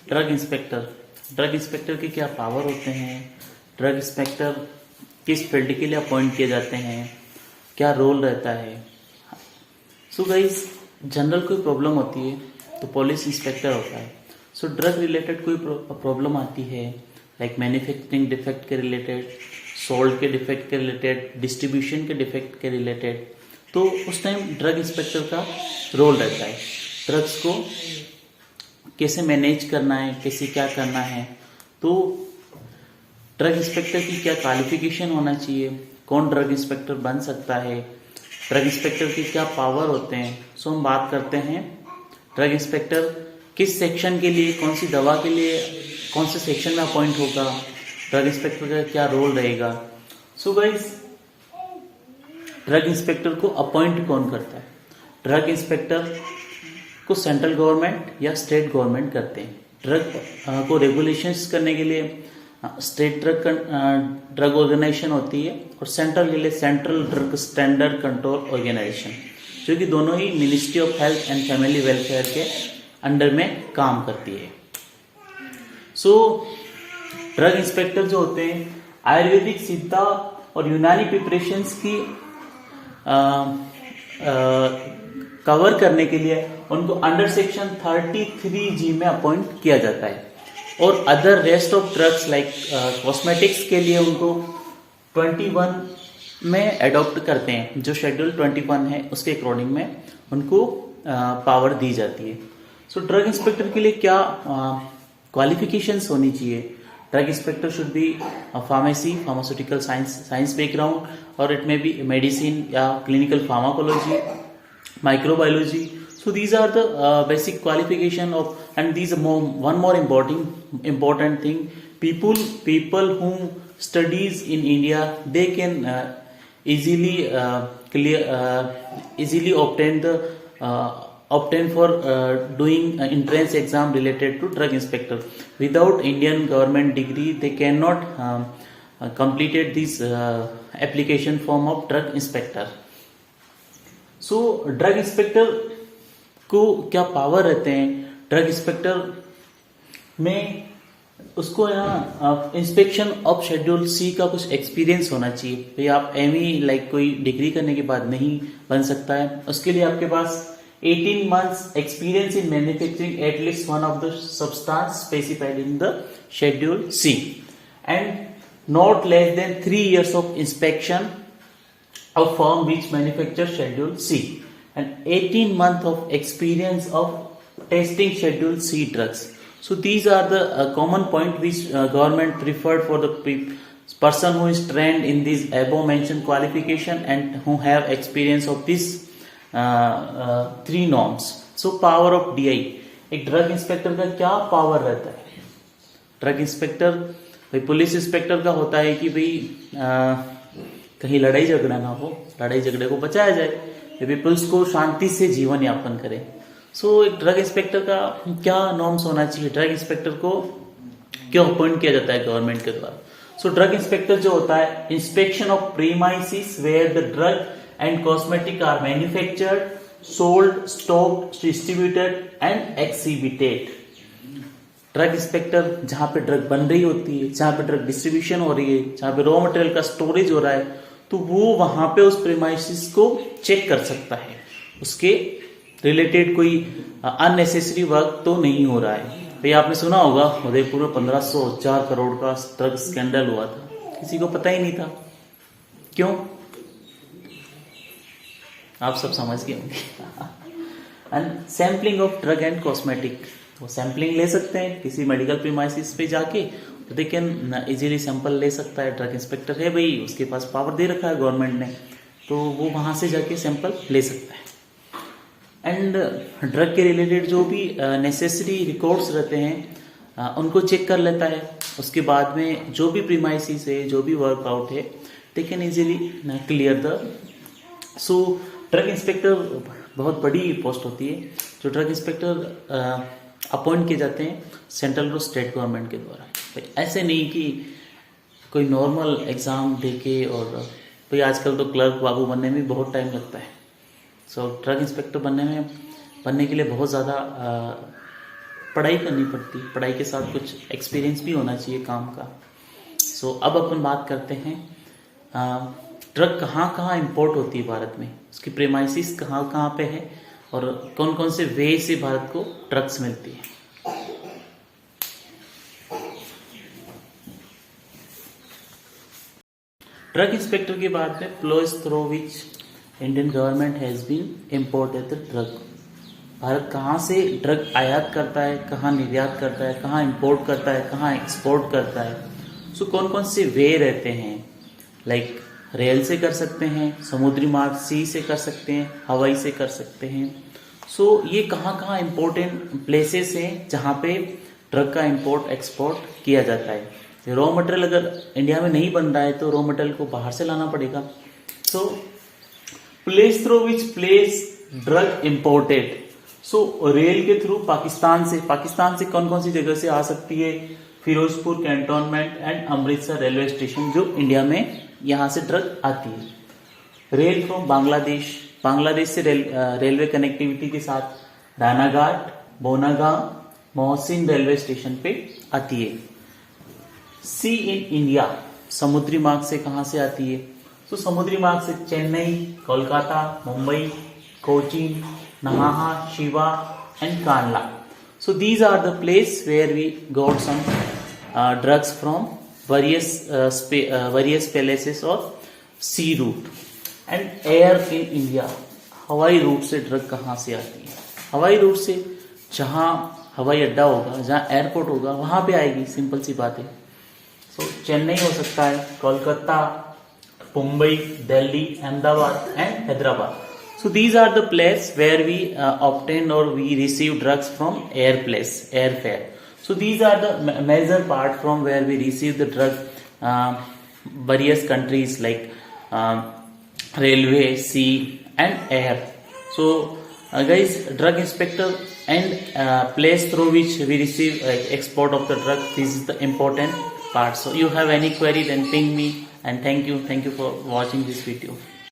Drug inspector. Drug inspector के क्या power होते हैं, ड्रग इंस्पेक्टर किस फील्ड के लिए अपॉइंट किए जाते हैं, क्या रोल रहता है। सो गाइस, जनरल कोई प्रॉब्लम होती है तो पुलिस इंस्पेक्टर होता है। सो ड्रग रिलेटेड कोई प्रॉब्लम आती है, लाइक मैन्युफैक्चरिंग डिफेक्ट के रिलेटेड, सोल्ड के डिफेक्ट के रिलेटेड, डिस्ट्रीब्यूशन के डिफेक्ट के रिलेटेड, तो उस टाइम ड्रग इंस्पेक्टर का रोल रहता है। ड्रग्स को कैसे मैनेज करना है, कैसे क्या करना है, तो ड्रग इंस्पेक्टर की क्या क्वालिफिकेशन होना चाहिए, कौन ड्रग इंस्पेक्टर बन सकता है, ड्रग इंस्पेक्टर के क्या पावर होते हैं। सो हम बात करते हैं ड्रग इंस्पेक्टर किस सेक्शन के लिए, कौन सी दवा के लिए कौन से सेक्शन में अपॉइंट होगा, ड्रग इंस्पेक्टर का क्या रोल रहेगा। सो गाइस, ड्रग इंस्पेक्टर को अपॉइंट कौन करता है? ड्रग इंस्पेक्टर को सेंट्रल गवर्नमेंट या स्टेट गवर्नमेंट करते हैं। ड्रग को रेगुलेशंस करने के लिए स्टेट ड्रग ऑर्गेनाइजेशन होती है और सेंट्रल के लिए Central Drug Standard Control Organisation, जो कि दोनों ही Ministry of Health and Family Welfare के अंडर में काम करती है। सो ड्रग इंस्पेक्टर जो होते हैं आयुर्वेदिक, सिद्धा और यूनानी प्रिपरेशंस की कवर करने के लिए उनको अंडर सेक्शन 33G में अपॉइंट किया जाता है, और other rest of drugs like cosmetics के लिए उनको 21 में अडॉप्ट करते हैं। जो शेड्यूल 21 है उसके अकॉर्डिंग में उनको पावर दी जाती है। सो ड्रग इंस्पेक्टर के लिए क्या क्वालिफिकेशंस होनी चाहिए? Drug inspector should be pharmacy, pharmaceutical science background, और इट मे बी मेडिसिन या clinical pharmacology, microbiology. So these are the basic qualification of, and these are one more important thing. People who studies in India, they can easily obtain for doing entrance exam related to drug inspector. Without Indian government degree, they cannot completed this application form of drug inspector. So drug inspector को क्या power रहते हैं? Drug inspector में उसको यहाँ inspection of schedule सी का कुछ experience होना चाहिए। भाई आप एमई लाइक कोई डिग्री करने के बाद नहीं बन सकता है, उसके लिए आपके पास 18 months experience in manufacturing at least one of the substance specified in the schedule C, and not less than 3 years of inspection of firm which manufacture schedule C, and 18 months of experience of testing schedule C drugs. So these are the common point which government preferred for the person who is trained in these above mentioned qualification and who have experience of these 3 norms. So power of DI, एक drug inspector का क्या power रहता है? Drug inspector भाई police inspector का होता है कि भाई कहीं लड़ाई झगड़ा ना हो, लड़ाई झगड़े को बचाया जाए, पीपल्स को शांति से जीवन यापन करें। सो एक ड्रग इंस्पेक्टर का क्या नॉर्म्स होना चाहिए? ड्रग इंस्पेक्टर को क्यों अपॉइंट किया जाता है गवर्नमेंट के द्वारा? सो ड्रग इंस्पेक्टर जो होता है, inspection of premises where the drug and cosmetic are manufactured, sold, stocked, distributed and exhibited. Drug inspector जहां पे ड्रग बन रही होती है, जहां पे ड्रग डिस्ट्रीब्यूशन हो रही है, जहां पे रॉ मटेरियल का स्टोरेज हो रहा है, तो वो वहां पे उस प्रीमाइसिस को चेक कर सकता है, उसके रिलेटेड कोई अननेसेसरी वर्क तो नहीं हो रहा है। भाई आपने सुना होगा उदयपुर में 1504 करोड़ का ड्रग स्कैंडल हुआ था, किसी को पता ही नहीं था। क्यों? आप सब समझ गए होंगे। And sampling of drug and cosmetic, वो सैम्पलिंग ले सकते हैं किसी मेडिकल प्रीमाइसिस पे जाके, तो दे कैन इजीली सैंपल ले सकता है। ड्रग इंस्पेक्टर है भाई, उसके पास पावर दे रखा है गवर्नमेंट ने, तो वो वहां से जाके सैंपल ले सकता है। एंड ड्रग के रिलेटेड जो भी नेसेसरी रिकॉर्ड्स रहते हैं उनको चेक कर लेता है। उसके बाद में जो भी प्रीमाइसिस है, जो भी वर्कआउट है, they can easily clear the. So drug inspector बहुत बड़ी पोस्ट होती है। जो ड्रग इंस्पेक्टर अपॉइंट किए जाते हैं सेंट्रल और स्टेट गवर्नमेंट के द्वारा। ऐसे नहीं कि कोई नॉर्मल एग्जाम देके, और भाई आजकल तो क्लर्क बाबू बनने में बहुत टाइम लगता है। सो ड्रग इंस्पेक्टर बनने के लिए बहुत ज़्यादा पढ़ाई करनी पड़ती है, पढ़ाई के साथ कुछ एक्सपीरियंस भी होना चाहिए काम का। सो अब अपन बात करते हैं ड्रग कहाँ कहाँ इंपोर्ट होती है भारत में, उसकी प्रेमाइसिस कहाँ कहाँ पे है और कौन कौन से वे से भारत को ड्रग्स मिलती है। ड्रग इंस्पेक्टर के बाद में place through which Indian government has been imported the drug. Bharat कहाँ से ड्रग आयात करता है, कहाँ निर्यात करता है, कहाँ इंपोर्ट करता है, कहाँ एक्सपोर्ट करता है। सो कौन कौन से वे रहते हैं, लाइक रेल से कर सकते हैं, समुद्री मार्ग सी से कर सकते हैं, हवाई से कर सकते हैं। सो ये कहाँ कहाँ इम्पोर्टेंट प्लेसेस हैं जहाँ पे ड्रग का इंपोर्ट एक्सपोर्ट किया जाता है। रॉ मटेरियल अगर इंडिया में नहीं बन रहा है तो रॉ मटेरियल को बाहर से लाना पड़ेगा। So place through which place drug imported. So rail के थ्रू पाकिस्तान से कौन कौन सी जगह से आ सकती है, Ferozepur cantonment and Amritsar railway station जो इंडिया में यहाँ से ड्रग आती है। रेल फ्रॉम बांग्लादेश से रेलवे कनेक्टिविटी के साथ रानाघाट, बोनागांव, मोहसिन रेलवे स्टेशन पे आती है। सी इन इंडिया, समुद्री मार्ग से कहाँ से आती है, तो समुद्री मार्ग से Chennai, Kolkata, Mumbai, Cochin, Nhava, Sheva and Kandla. So these are the place where we got some drugs from various places of sea route and air in India। हवाई रूट से ड्रग कहाँ से आती है, हवाई रूट से जहाँ हवाई अड्डा होगा, जहाँ एयरपोर्ट होगा वहाँ पे आएगी, सिंपल सी बात है। सो चेन्नई हो सकता है, Kolkata, Mumbai, Delhi, Ahmedabad and Hyderabad. So these are the place where we obtain or we receive drugs from airfare. So these are the major part from where we receive the drug, various countries like railway, sea and air. So guys, drug inspector and place through which we receive export of the drug, this is the important part. So you have any query then ping me, and thank you for watching this video.